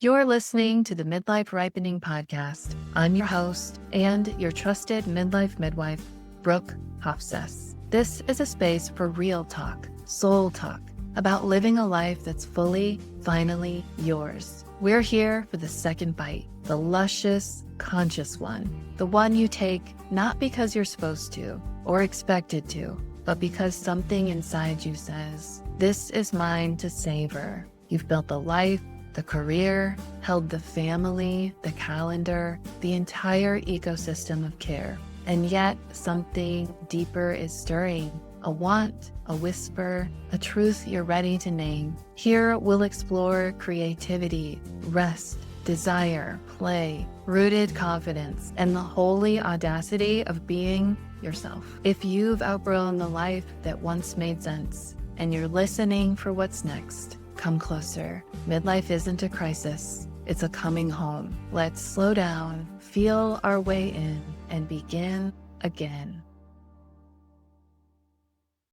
You're listening to the Midlife Ripening Podcast. I'm your host and your trusted midlife midwife, Brooke Hofstess. This is a space for real talk, soul talk, about living a life that's fully, finally yours. We're here for the second bite, the luscious, conscious one, the one you take not because you're supposed to or expected to, but because something inside you says, this is mine to savor. You've built the life, the career, held the family, the calendar, the entire ecosystem of care. And yet something deeper is stirring, a want, a whisper, a truth you're ready to name. Here we'll explore creativity, rest, desire, play, rooted confidence, and the holy audacity of being yourself. If you've outgrown the life that once made sense and you're listening for what's next, come closer. Midlife isn't a crisis, it's a coming home. Let's slow down, feel our way in, and begin again.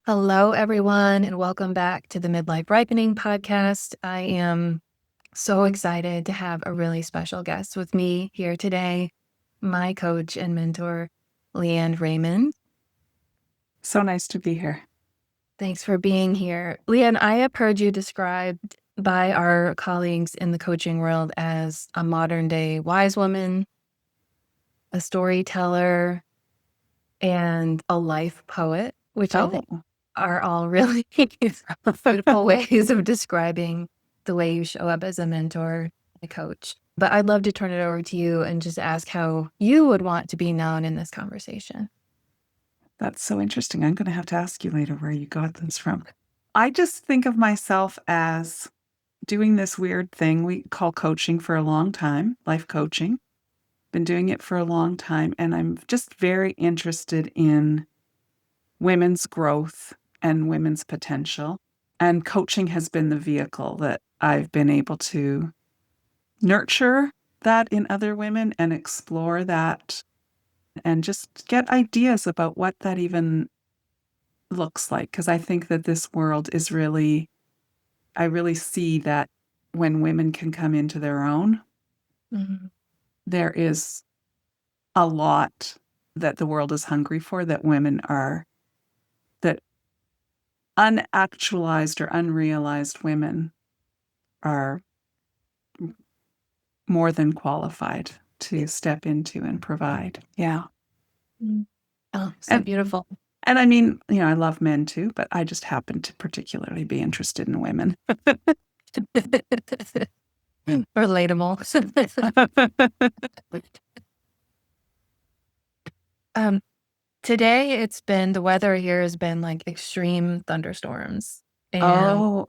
Hello, everyone, and welcome back to the Midlife Ripening Podcast. I am so excited to have a really special guest with me here today, my coach and mentor, Lianne Raymond. So nice to be here. Thanks for being here. Lianne, I have heard you described by our colleagues in the coaching world as a modern day wise woman, a storyteller, and a life poet, which I think are all really beautiful ways of describing the way you show up as a mentor, a coach. But I'd love to turn it over to you and just ask how you would want to be known in this conversation. That's so interesting. I'm going to have to ask you later where you got this from. I just think of myself as doing this weird thing we call coaching for a long time, life coaching. Been doing it for a long time, and I'm just very interested in women's growth and women's potential. And coaching has been the vehicle that I've been able to nurture that in other women and explore that and just get ideas about what that even looks like. Because I think that this world is I really see that when women can come into their own, there is a lot that the world is hungry for that that unactualized or unrealized women are more than qualified to step into and provide. Yeah. Oh, so beautiful. And I mean, I love men too, but I just happen to particularly be interested in women. Relatable. Today the weather here has been like extreme thunderstorms. And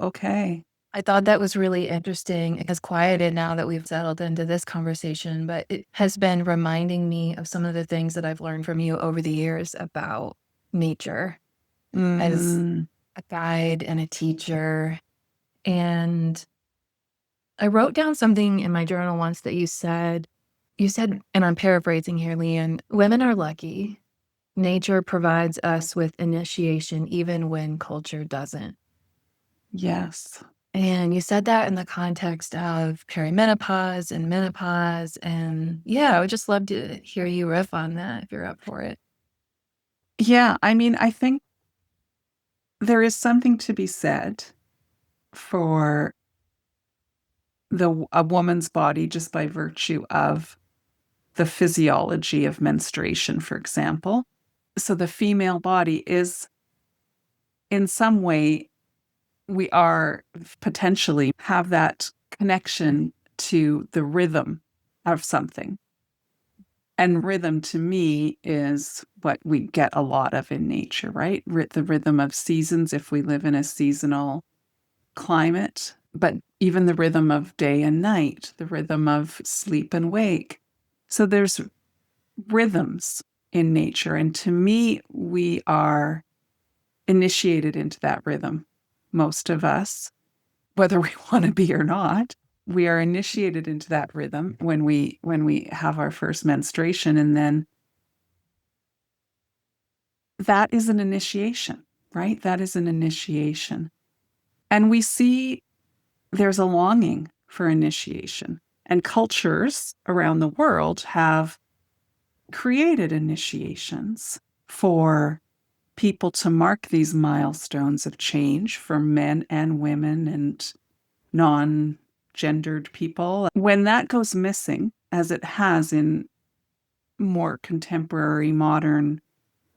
okay. I thought that was really interesting. It has quieted now that we've settled into this conversation, but it has been reminding me of some of the things that I've learned from you over the years about nature as a guide and a teacher. And I wrote down something in my journal once that you said, and I'm paraphrasing here, Lianne, women are lucky. Nature provides us with initiation even when culture doesn't. Yes. And you said that in the context of perimenopause and menopause. And yeah, I would just love to hear you riff on that if you're up for it. Yeah, I mean, I think there is something to be said for a woman's body just by virtue of the physiology of menstruation, for example. So the female body is, in some way, we are potentially have that connection to the rhythm of something. And rhythm to me is what we get a lot of in nature, right? The rhythm of seasons if we live in a seasonal climate, but even the rhythm of day and night, the rhythm of sleep and wake. So there's rhythms in nature. And to me, we are initiated into that rhythm. Most of us, whether we want to be or not, we are initiated into that rhythm when we have our first menstruation. And then that is an initiation, right? That is an initiation. And we see there's a longing for initiation. And cultures around the world have created initiations for people to mark these milestones of change for men and women and non-gendered people. When that goes missing, as it has in more contemporary, modern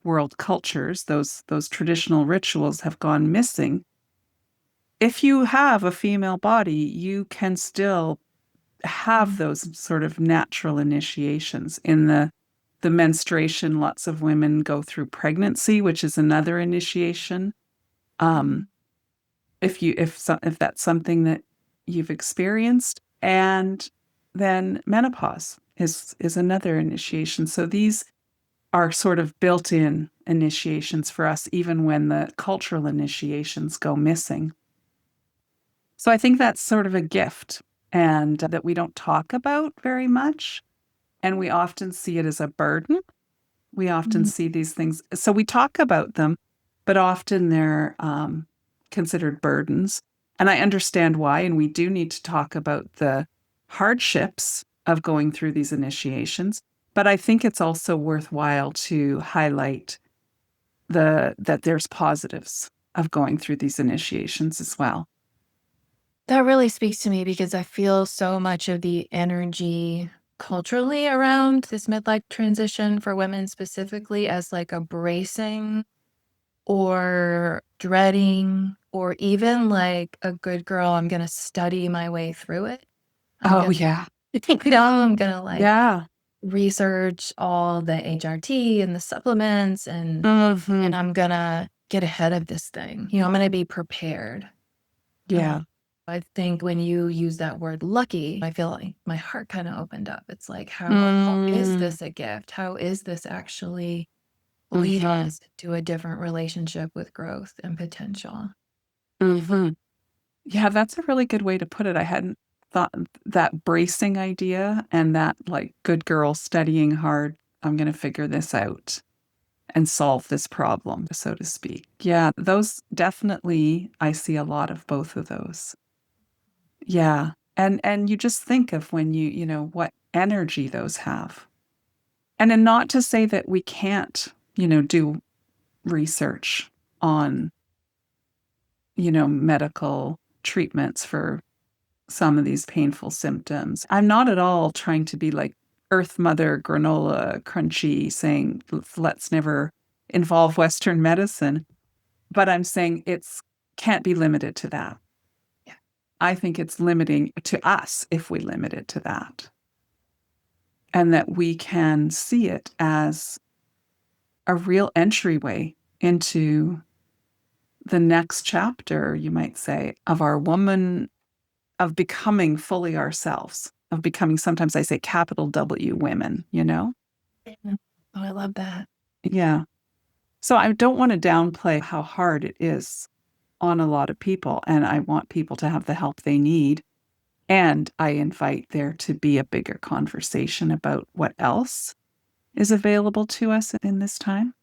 world cultures, those traditional rituals have gone missing. If you have a female body, you can still have those sort of natural initiations. In the menstruation, lots of women go through pregnancy, which is another initiation. If that's something that you've experienced, and then menopause is another initiation. So these are sort of built-in initiations for us, even when the cultural initiations go missing. So I think that's sort of a gift, and that we don't talk about very much. And we often see it as a burden. We often see these things. So we talk about them, but often they're considered burdens. And I understand why. And we do need to talk about the hardships of going through these initiations. But I think it's also worthwhile to highlight that there's positives of going through these initiations as well. That really speaks to me because I feel so much of the energy culturally around this midlife transition for women specifically as like a bracing or dreading or even like a good girl, I'm going to study my way through it. Yeah. I'm going to Yeah. research all the HRT and the supplements and I'm going to get ahead of this thing. I'm going to be prepared. Yeah. I think when you use that word lucky, I feel like my heart kind of opened up. It's like, how is this a gift? How is this actually lead us to a different relationship with growth and potential? Yeah, that's a really good way to put it. I hadn't thought that bracing idea and that like good girl studying hard. I'm going to figure this out and solve this problem, so to speak. Yeah, those definitely, I see a lot of both of those. Yeah. And you just think of when what energy those have. And then not to say that we can't, do research on, medical treatments for some of these painful symptoms. I'm not at all trying to be like Earth Mother granola crunchy saying let's never involve Western medicine, but I'm saying it's can't be limited to that. Yeah. I think it's limiting to us if we limit it to that. And that we can see it as a real entryway into the next chapter, you might say, of our woman, of becoming fully ourselves, of becoming, sometimes I say capital W women, Oh, I love that. Yeah. So I don't want to downplay how hard it is on a lot of people. And I want people to have the help they need. And I invite there to be a bigger conversation about what else is available to us in this time.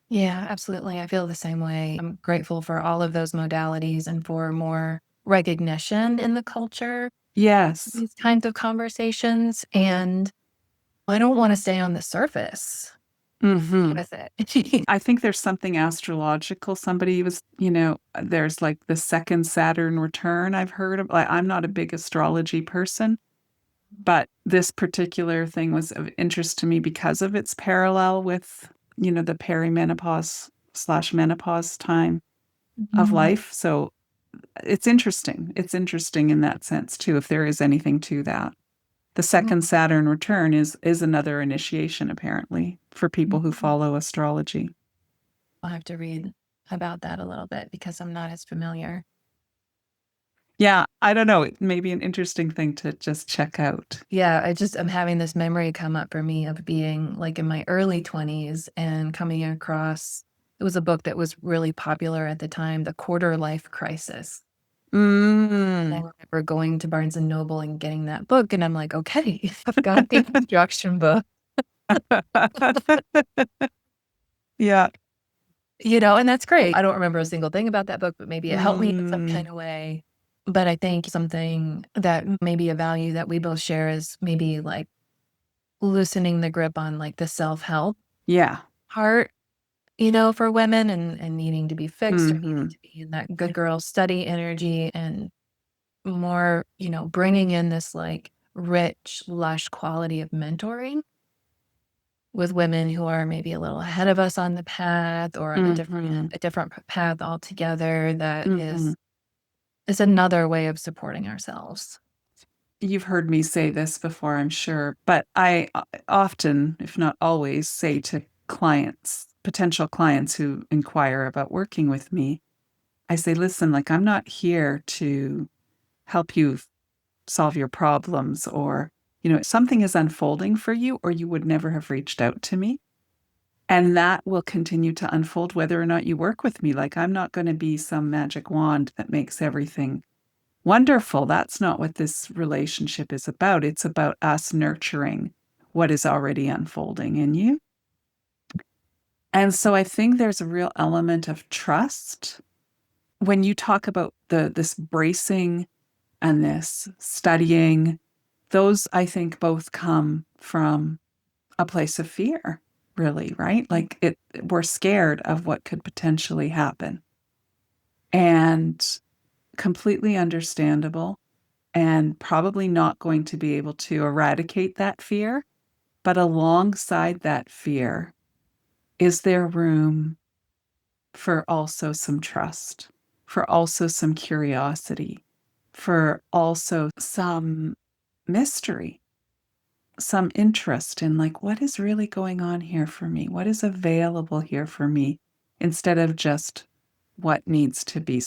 Yeah, absolutely. I feel the same way. I'm grateful for all of those modalities and for more recognition in the culture. Yes. These kinds of conversations. And I don't want to stay on the surface with it. I think there's something astrological. Somebody was, there's like the second Saturn return I've heard of. Like, I'm not a big astrology person, but this particular thing was of interest to me because of its parallel with, the perimenopause / menopause time of life. So it's interesting. It's interesting in that sense too, if there is anything to that. The second Saturn return is another initiation, apparently, for people who follow astrology. I'll have to read about that a little bit because I'm not as familiar. Yeah, I don't know. It may be an interesting thing to just check out. Yeah, I'm having this memory come up for me of being like in my early 20s and coming across, it was a book that was really popular at the time, The Quarter Life Crisis. I remember going to Barnes and Noble and getting that book, and I'm like, okay, I've got the instruction book. Yeah. And that's great. I don't remember a single thing about that book, but maybe it helped me in some kind of way. But I think something that maybe a value that we both share is maybe like loosening the grip on like the self-help Yeah. part, for women and needing to be fixed or needing Mm-hmm. to be in that good girl study energy and more, bringing in this like rich, lush quality of mentoring with women who are maybe a little ahead of us on the path or on Mm-hmm. a different path altogether that Mm-hmm. is another way of supporting ourselves. You've heard me say this before, I'm sure, but I often, if not always, say to clients, potential clients who inquire about working with me, I say, listen, like, I'm not here to help you solve your problems or, something is unfolding for you, or you would never have reached out to me. And that will continue to unfold whether or not you work with me. Like, I'm not going to be some magic wand that makes everything wonderful. That's not what this relationship is about. It's about us nurturing what is already unfolding in you. And so I think there's a real element of trust when you talk about this bracing and this studying. Those, I think, both come from a place of fear, really, right? Like we're scared of what could potentially happen. And completely understandable and probably not going to be able to eradicate that fear. But alongside that fear, is there room for also some trust, for also some curiosity, for also some mystery, some interest in like, what is really going on here for me? What is available here for me? Instead of just what needs to be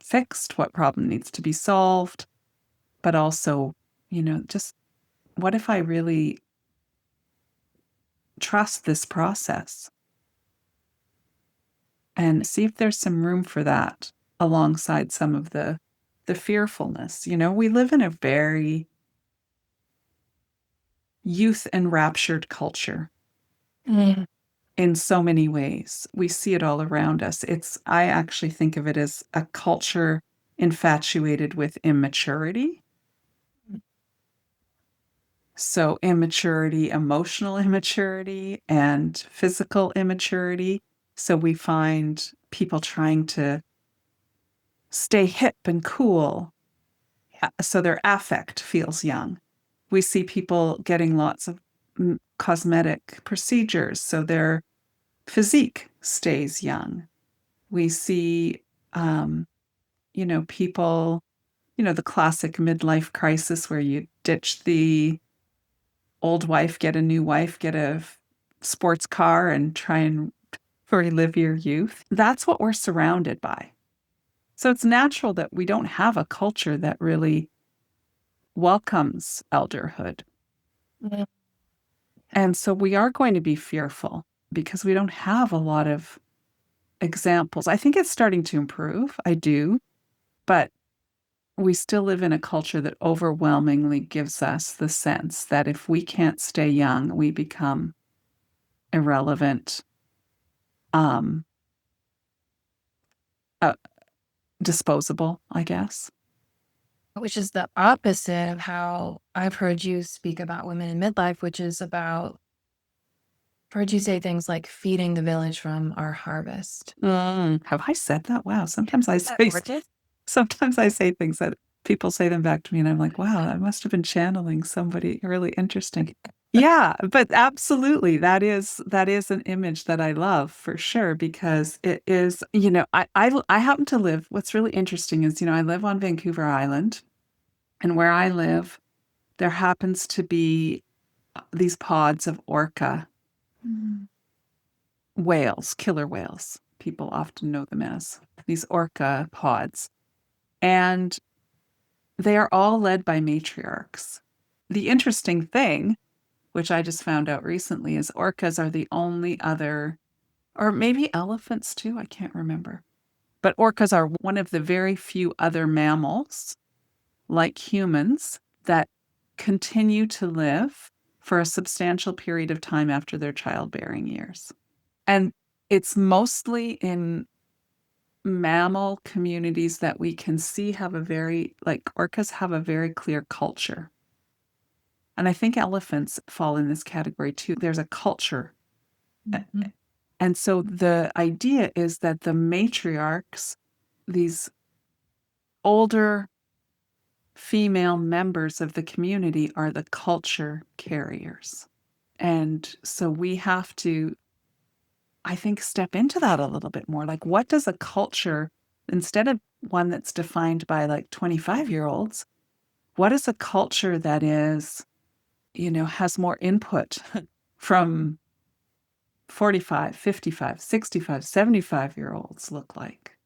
fixed, what problem needs to be solved, but also, just what if I really trust this process and see if there's some room for that alongside some of the fearfulness. We live in a very youth enraptured culture Mm. in so many ways. We see it all around us. I actually think of it as a culture infatuated with immaturity. So immaturity, emotional immaturity, and physical immaturity. So we find people trying to stay hip and cool. So their affect feels young. We see people getting lots of cosmetic procedures. So their physique stays young. We see, um, people, the classic midlife crisis where you ditch the old wife, get a new wife, get a sports car, and try and relive your youth. That's what we're surrounded by. So it's natural that we don't have a culture that really welcomes elderhood. Mm. And so we are going to be fearful because we don't have a lot of examples. I think it's starting to improve. I do. But we still live in a culture that overwhelmingly gives us the sense that if we can't stay young, we become irrelevant, um, uh, disposable, I guess. Which is the opposite of how I've heard you speak about women in midlife, which is about, I've heard you say things like feeding the village from our harvest. Have I said that? Wow. Sometimes I say things that people say them back to me, and I'm like, wow, I must have been channeling somebody really interesting. Yeah, but absolutely, that is an image that I love for sure because it is, I happen to live. What's really interesting is, I live on Vancouver Island, and where I live, there happens to be these pods of orca Mm. whales, killer whales. People often know them as these orca pods. And they are all led by matriarchs. The interesting thing, which I just found out recently, is orcas are the only other, or maybe elephants too, I can't remember. But orcas are one of the very few other mammals, like humans, that continue to live for a substantial period of time after their childbearing years. And it's mostly in mammal communities that we can see have a very, like orcas have a very clear culture. And I think elephants fall in this category too. There's a culture. Mhm. And so the idea is that the matriarchs, these older female members of the community, are the culture carriers. And so we have to, I think, step into that a little bit more. Like, what does a culture, instead of one that's defined by like 25-year-olds, what is a culture that is, has more input from 45, 55, 65, 75-year-olds look like?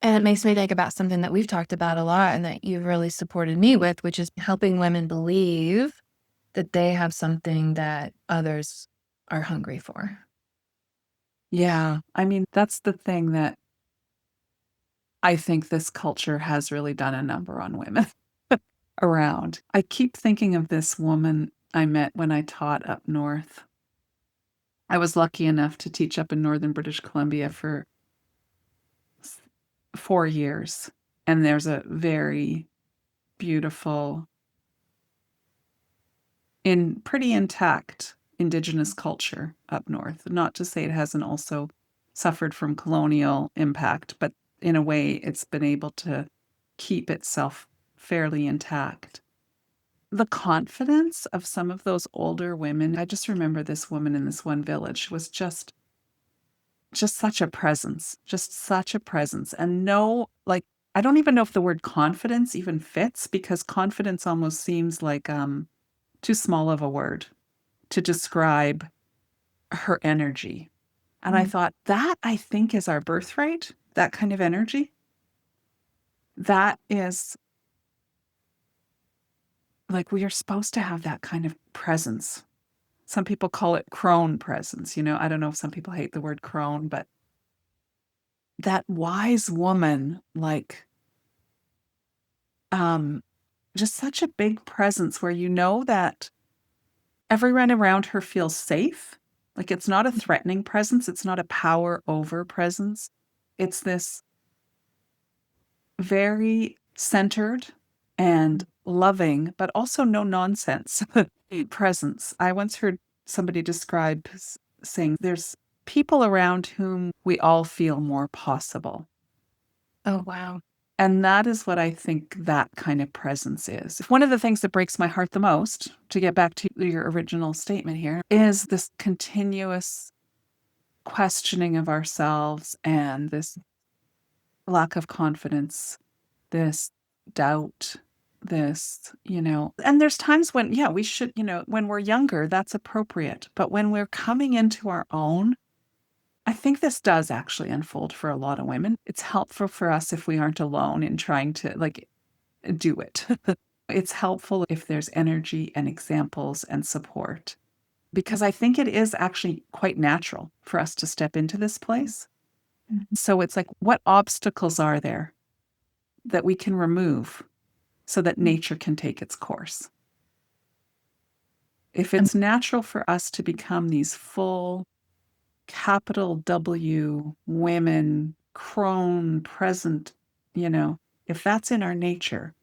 And it makes me think about something that we've talked about a lot and that you've really supported me with, which is helping women believe that they have something that others are hungry for. Yeah. I mean, that's the thing that I think this culture has really done a number on women around. I keep thinking of this woman I met when I taught up north. I was lucky enough to teach up in northern British Columbia for 4 years. And there's a very beautiful, pretty intact Indigenous culture up north. Not to say it hasn't also suffered from colonial impact, but in a way it's been able to keep itself fairly intact. The confidence of some of those older women, I just remember this woman in this one village was just such a presence, just such a presence. And no, like, I don't even know if the word confidence even fits, because confidence almost seems like too small of a word to describe her energy. And I thought, that I think is our birthright, that kind of energy. That is, like, we are supposed to have that kind of presence. Some people call it crone presence. I don't know if some people hate the word crone, but that wise woman, like, just such a big presence where that everyone around her feels safe. Like, it's not a threatening presence. It's not a power over presence. It's this very centered and loving, but also no nonsense presence. I once heard somebody describe saying there's people around whom we all feel more possible. Oh, wow. And that is what I think that kind of presence is. One of the things that breaks my heart the most, to get back to your original statement here, is this continuous questioning of ourselves and this lack of confidence, this doubt, and there's times when, yeah, we should, when we're younger, that's appropriate. But when we're coming into our own, I think this does actually unfold for a lot of women. It's helpful for us if we aren't alone in trying to do it. It's helpful if there's energy and examples and support, because I think it is actually quite natural for us to step into this place. So it's like, what obstacles are there that we can remove so that nature can take its course? If it's natural for us to become these full, capital W women, crone, present, if that's in our nature,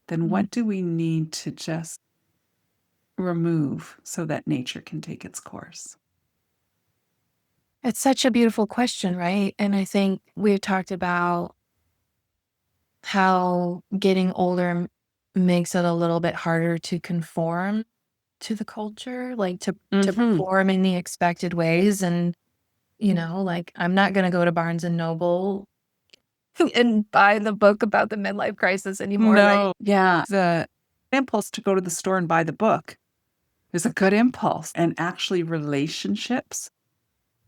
then what do we need to just remove so that nature can take its course? It's such a beautiful question, right? And I think we've talked about how getting older makes it a little bit harder to conform to the culture, like to perform in the expected ways. And, like, I'm not going to go to Barnes and Noble and buy the book about the midlife crisis anymore, right? No. Yeah. The impulse to go to the store and buy the book is a good impulse. And actually, relationships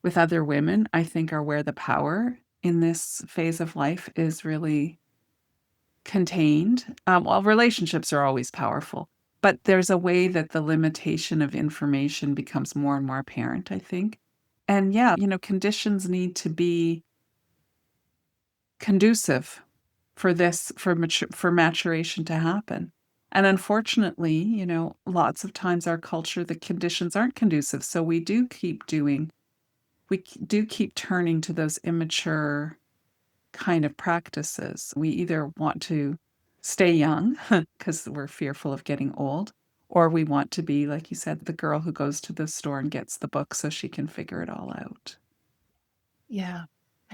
with other women, I think, are where the power in this phase of life is really contained. Well, relationships are always powerful, but there's a way that the limitation of information becomes more and more apparent, I think. And yeah, conditions need to be conducive for this, for maturation to happen. And unfortunately, lots of times our culture, the conditions aren't conducive. So we do keep turning to those immature kind of practices. We either want to stay young because we're fearful of getting old, or we want to be, like you said, the girl who goes to the store and gets the book so she can figure it all out. Yeah.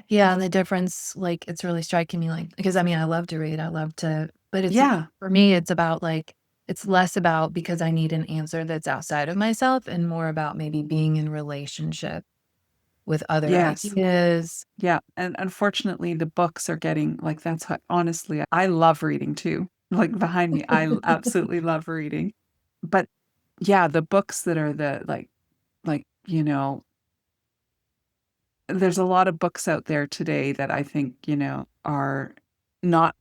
Yeah. And the difference, like, it's really striking me, like, because I mean, I love to read, but it's, Yeah. for me, it's about like, it's less about because I need an answer that's outside of myself and more about maybe being in relationship with other Yes. ideas. Yeah. And unfortunately, the books are getting like that's how, honestly, I love reading too. Like behind me, I absolutely love reading. But yeah, the books that are the there's a lot of books out there today that I think, are not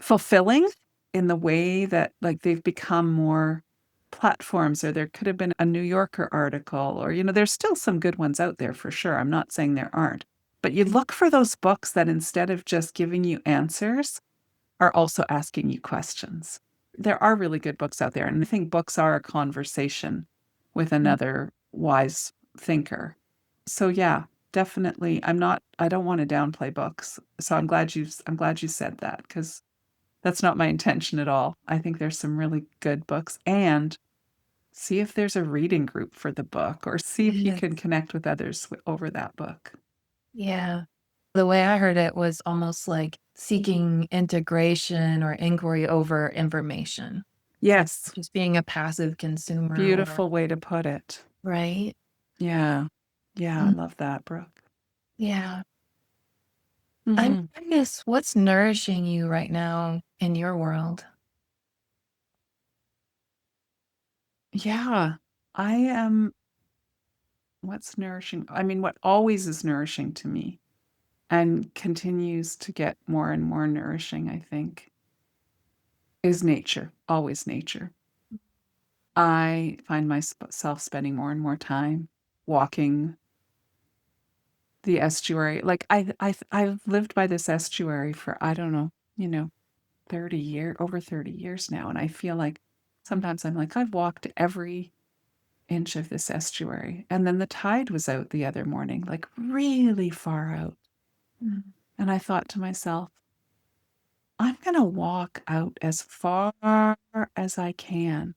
fulfilling in the way that like they've become more platforms, or there could have been a New Yorker article, or there's still some good ones out there for sure. I'm not saying there aren't. But you look for those books that instead of just giving you answers are also asking you questions. There are really good books out there, and I think books are a conversation with another wise thinker. So yeah, definitely I don't want to downplay books. So I'm glad you said that, because that's not my intention at all. I think there's some really good books, and see if there's a reading group for the book, or see if you Yes. can connect with others over that book. Yeah. The way I heard it was almost like seeking integration or inquiry over information, Yes, just being a passive consumer or, beautiful way to put it. right? Yeah. Yeah, I Mm, love that, Brooke. yeah. I'm Mhm. curious, what's nourishing you right now in your world? Yeah. I am what's nourishing? I mean, what always is nourishing to me and continues to get more and more nourishing, I think, is nature, always nature. I find myself spending more and more time walking the estuary. Like I've lived by this estuary for, I don't know, 30 years now. And I feel like sometimes I'm like, I've walked every inch of this estuary. And then the tide was out the other morning, like really far out. Mm, And I thought to myself, I'm going to walk out as far as I can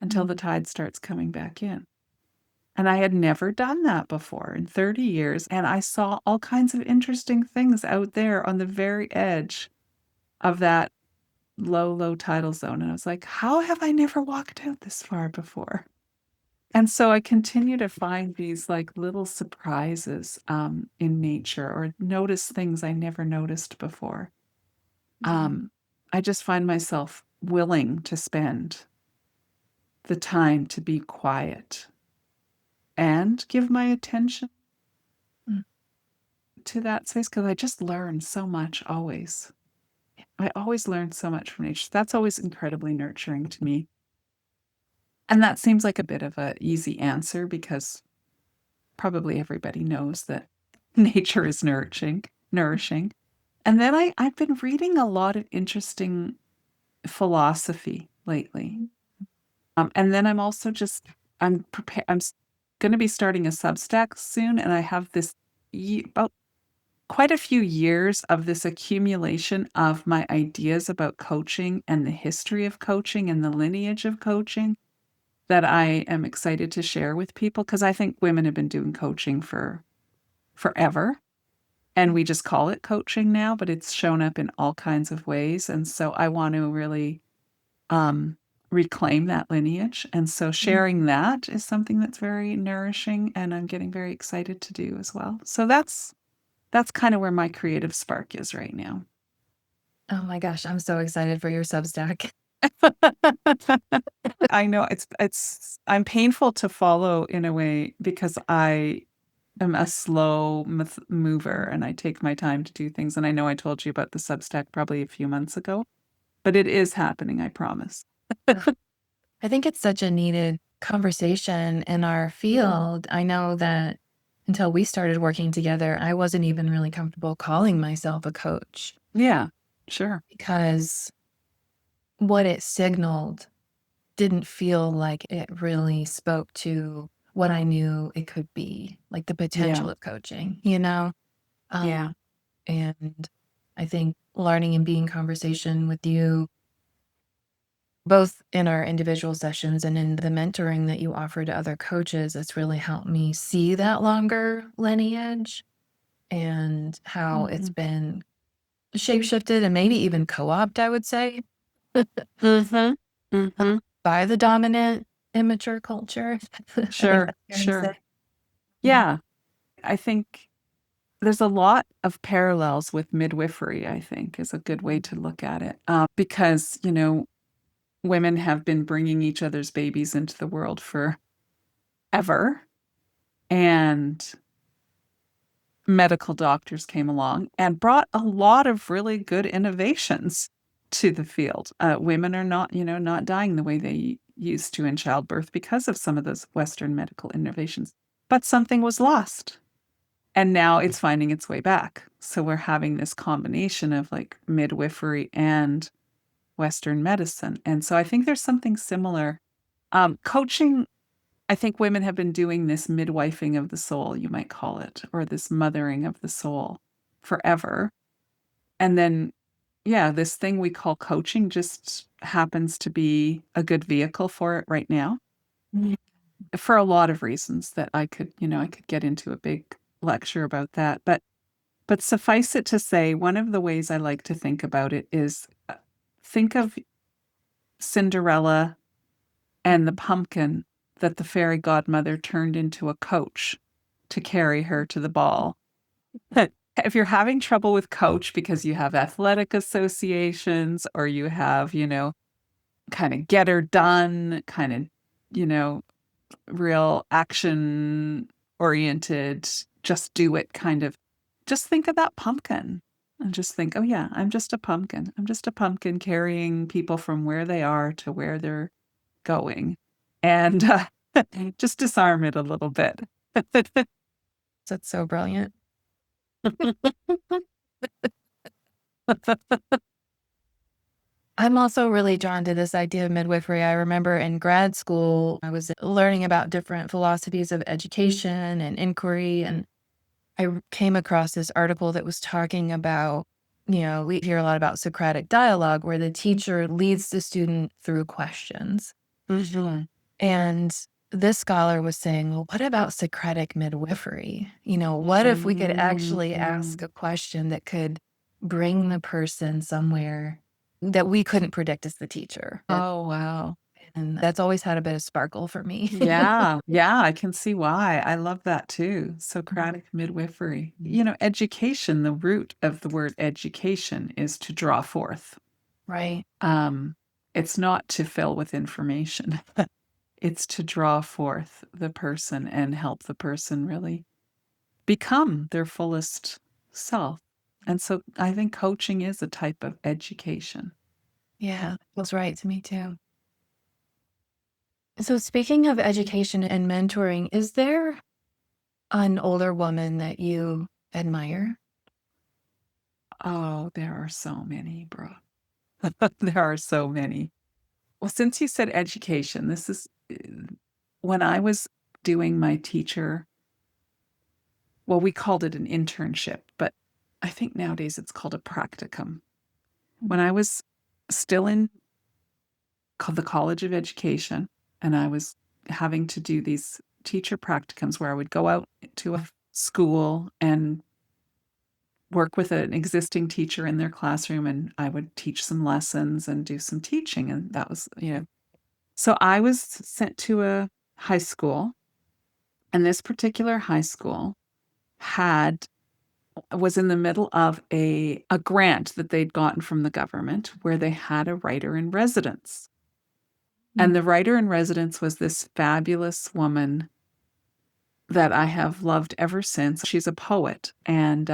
until the mm, tide starts coming back in. And I had never done that before in 30 years. And I saw all kinds of interesting things out there on the very edge of that low, low tidal zone. And I was like, how have I never walked out this far before? And so I continue to find these like little surprises in nature, or notice things I never noticed before. mm, Um, I just find myself willing to spend the time to be quiet and give my attention mm. to that space, because I just learn so much always. I always learn so much from nature. That's always incredibly nurturing to me. And that seems like a bit of an easy answer, because probably everybody knows that nature is nourishing. And then I've been reading a lot of interesting philosophy lately. And then I'm also just I'm prepared. Going to be starting a Substack soon, and I have this about quite a few years of this accumulation of my ideas about coaching and the history of coaching and the lineage of coaching that I am excited to share with people, because I think women have been doing coaching for forever. And we just call it coaching now, but it's shown up in all kinds of ways. And so I want to really um, reclaim that lineage. And so sharing that is something that's very nourishing, and I'm getting very excited to do as well. So that's kind of where my creative spark is right now. Oh my gosh, I'm so excited for your Substack. I know I'm painful to follow in a way, because I am a slow mover and I take my time to do things. And I know I told you about the Substack probably a few months ago, but it is happening, I promise. I think it's such a needed conversation in our field. I know that until we started working together, I wasn't even really comfortable calling myself a coach Yeah, sure. because what it signaled didn't feel like it really spoke to what I knew it could be, like the potential of coaching, you know? Yeah. And I think learning and being in conversation with you, both in our individual sessions and in the mentoring that you offer to other coaches, it's really helped me see that longer lineage and how it's Mhm. been shape-shifted and maybe even co-opted, I would say, Mhm. Mhm. by the dominant immature culture. I think Sure, that's fair to sure. say. Mhm. Yeah. I think there's a lot of parallels with midwifery, I think, is a good way to look at it. Because, women have been bringing each other's babies into the world forever. And medical doctors came along and brought a lot of really good innovations to the field. Women are not dying the way they used to in childbirth because of some of those Western medical innovations. But something was lost. And now it's finding its way back. So we're having this combination of like midwifery and Western medicine. And so I think there's something similar. Coaching, I think women have been doing this midwifing of the soul, you might call it, or this mothering of the soul forever. And then, yeah, this thing we call coaching just happens to be a good vehicle for it right now Mhm. for a lot of reasons that I could get into a big lecture about that. But suffice it to say, one of the ways I like to think about it is think of Cinderella and the pumpkin that the fairy godmother turned into a coach to carry her to the ball. If you're having trouble with coach because you have athletic associations or you have, kind of get her done, kind of, real action oriented, just do it kind of, just think of that pumpkin and just think, oh, yeah, I'm just a pumpkin. I'm just a pumpkin carrying people from where they are to where they're going. And just disarm it a little bit. That's so brilliant. I'm also really drawn to this idea of midwifery. I remember in grad school, I was learning about different philosophies of education and inquiry. And I came across this article that was talking about, we hear a lot about Socratic dialogue where the teacher leads the student through questions. Mhm. And this scholar was saying, well, what about Socratic midwifery? What if we could actually ask Mhm. a question that could bring the person somewhere that we couldn't predict as the teacher? Oh, wow. And that's always had a bit of sparkle for me. Yeah, yeah, I can see why. I love that too. Socratic midwifery. Education, the root of the word education is to draw forth. Right. Um, it's not to fill with information. It's to draw forth the person and help the person really become their fullest self. And so I think coaching is a type of education. Yeah, feels right to me too. So, speaking of education and mentoring, is there an older woman that you admire? Oh, there are so many, bro. There are so many. Well, since you said education, this is when I was doing my teacher, well, we called it an internship, but I think nowadays it's called a practicum. When I was still in the College of Education and I was having to do these teacher practicums where I would go out to a school and work with an existing teacher in their classroom and I would teach some lessons and do some teaching. And that was, so I was sent to a high school, and this particular high school had was in the middle of a grant that they'd gotten from the government where they had a writer in residence. And the writer in residence was this fabulous woman that I have loved ever since. She's a poet, and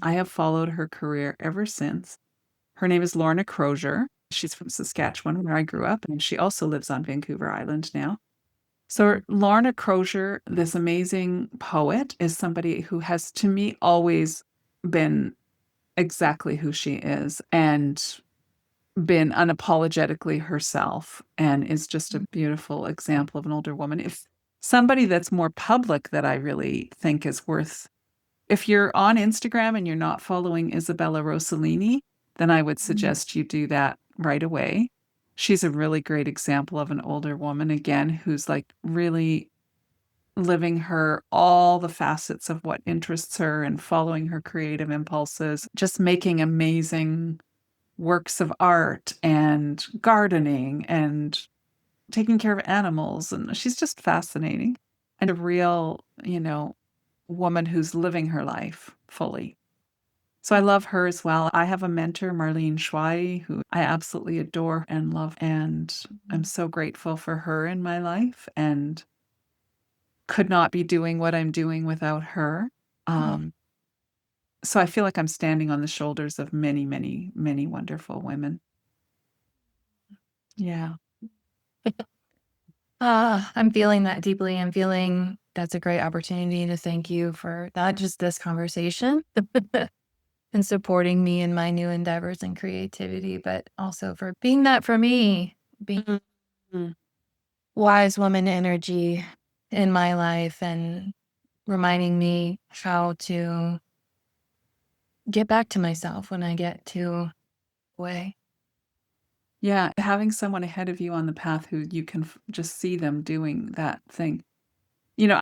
I have followed her career ever since. Her name is Lorna Crozier. She's from Saskatchewan, where I grew up, and she also lives on Vancouver Island now. So Lorna Crozier, this amazing poet, is somebody who has, to me, always been exactly who she is and been unapologetically herself and is just a beautiful example of an older woman. Somebody that's more public that I really think is worth, if you're on Instagram and you're not following Isabella Rossellini, then I would suggest you do that right away. She's a really great example of an older woman, again, who's like really living all the facets of what interests her and following her creative impulses, just making amazing works of art and gardening and taking care of animals. And she's just fascinating and a real, woman who's living her life fully. So I love her as well. I have a mentor, Marlene Schwei, who I absolutely adore and love. And I'm so grateful for her in my life and could not be doing what I'm doing without her. So I feel like I'm standing on the shoulders of many, many, many wonderful women. Yeah. I'm feeling that deeply. I'm feeling that's a great opportunity to thank you for not just this conversation and supporting me in my new endeavors and creativity, but also for being that for me, being wise woman energy in my life and reminding me how to get back to myself when I get too away. Yeah. Having someone ahead of you on the path who you can just see them doing that thing.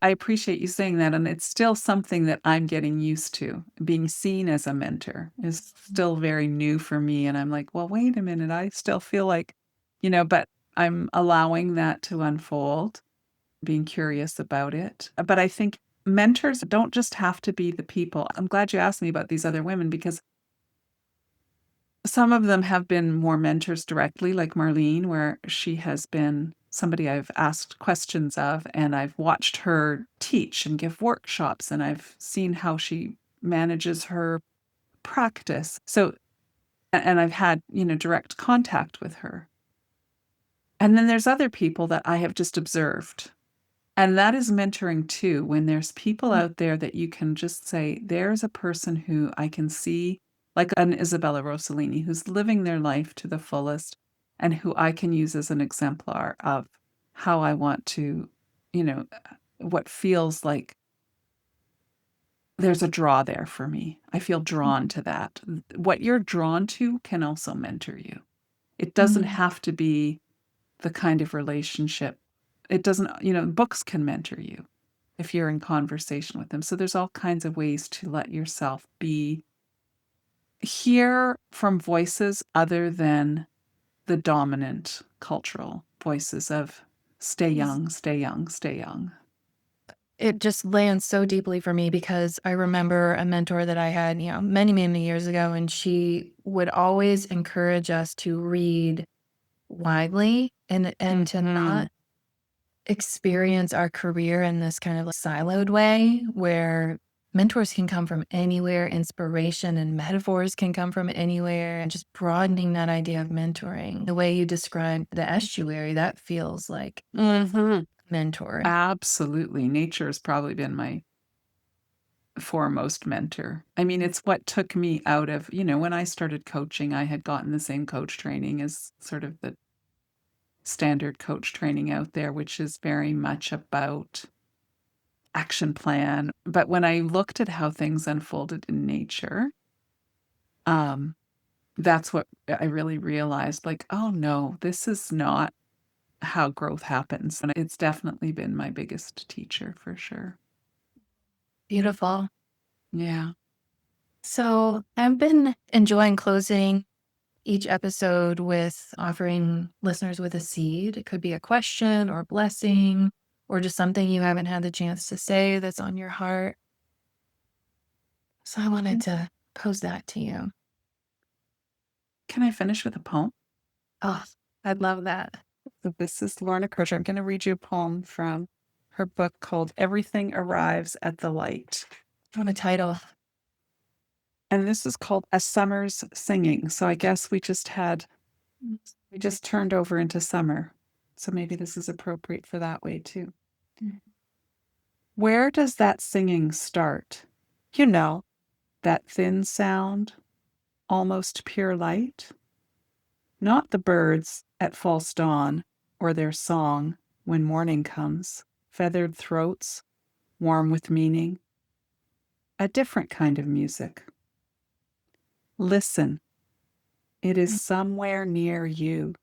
I appreciate you saying that. And it's still something that I'm getting used to. Being seen as a mentor is still very new for me. And I'm like, well, wait a minute. I still feel like, but I'm allowing that to unfold, being curious about it. But I think mentors don't just have to be the people. I'm glad you asked me about these other women because some of them have been more mentors directly, like Marlene, where she has been somebody I've asked questions of, and I've watched her teach and give workshops, and I've seen how she manages her practice. So, and I've had, direct contact with her. And then there's other people that I have just observed. And that is mentoring too, when there's people out there that you can just say, there's a person who I can see, like an Isabella Rossellini, who's living their life to the fullest and who I can use as an exemplar of how I want to, what feels like there's a draw there for me. I feel drawn to that. What you're drawn to can also mentor you. It doesn't have to be the kind of relationship. It doesn't, books can mentor you if you're in conversation with them. So there's all kinds of ways to let yourself hear from voices other than the dominant cultural voices of stay young, stay young, stay young. It just lands so deeply for me because I remember a mentor that I had, many, many years ago, and she would always encourage us to read widely and to not experience our career in this kind of siloed way where mentors can come from anywhere, inspiration and metaphors can come from anywhere, and just broadening that idea of mentoring. The way you described the estuary, that feels like mentor. Absolutely. Nature has probably been my foremost mentor. I mean, it's what took me out of, when I started coaching, I had gotten the same coach training as sort of the standard coach training out there, which is very much about action plan. But when I looked at how things unfolded in nature, that's what I really realized, like, oh no, this is not how growth happens. And it's definitely been my biggest teacher for sure. Beautiful. Yeah. So I've been enjoying closing each episode with offering listeners with a seed. It could be a question or blessing or just something you haven't had the chance to say that's on your heart. So I wanted to pose that to you. Can I finish with a poem? Oh, I'd love that. So this is Lorna Kircher. I'm going to read you a poem from her book called Everything Arrives at the Light. What a title. And this is called A Summer's Singing. So I guess we just turned over into summer. So maybe this is appropriate for that way too. Where does that singing start? That thin sound, almost pure light? Not the birds at false dawn or their song when morning comes. feathered throats, warm with meaning, a different kind of music. Listen, it is somewhere near you,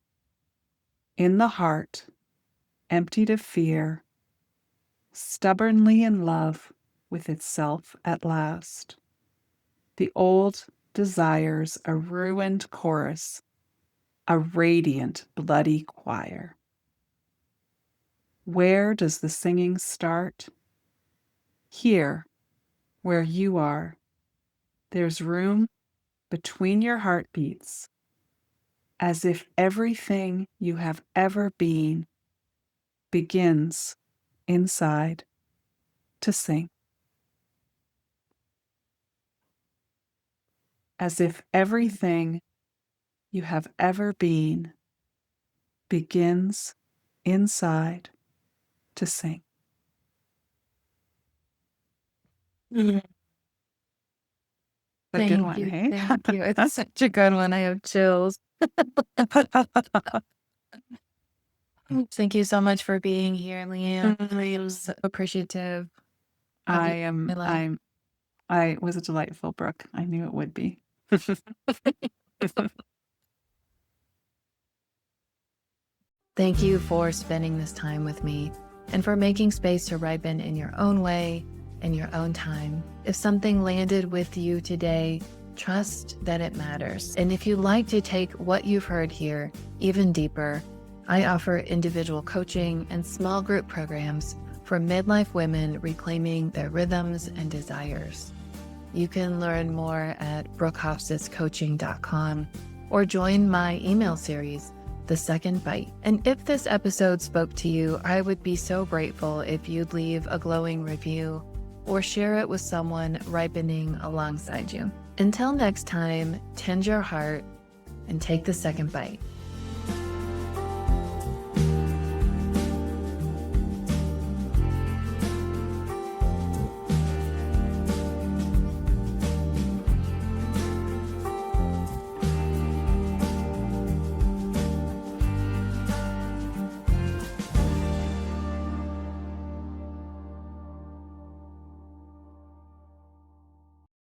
in the heart, emptied of fear, stubbornly in love with itself at last. The old desires a ruined chorus, a radiant, bloody choir. Where does the singing start? Here, where you are. There's room between your heartbeats, as if everything you have ever been begins inside to sing. As if everything you have ever been begins inside to sing. Mhm. A good one, hey? Thank you. It's such a good one. I have chills. Thank you so much for being here, Lianne. I'm so appreciative of you in my life. I was delightful, Brooke. I knew it would be. Thank you for spending this time with me and for making space to ripen in your own way, in your own time. If something landed with you today, trust that it matters. And if you'd like to take what you've heard here even deeper, I offer individual coaching and small group programs for midlife women reclaiming their rhythms and desires. You can learn more at brookehofsiscoaching.com or join my email series, The Second Bite. And if this episode spoke to you, I would be so grateful if you'd leave a glowing review or share it with someone ripening alongside you. Until next time, tend your heart and take the second bite.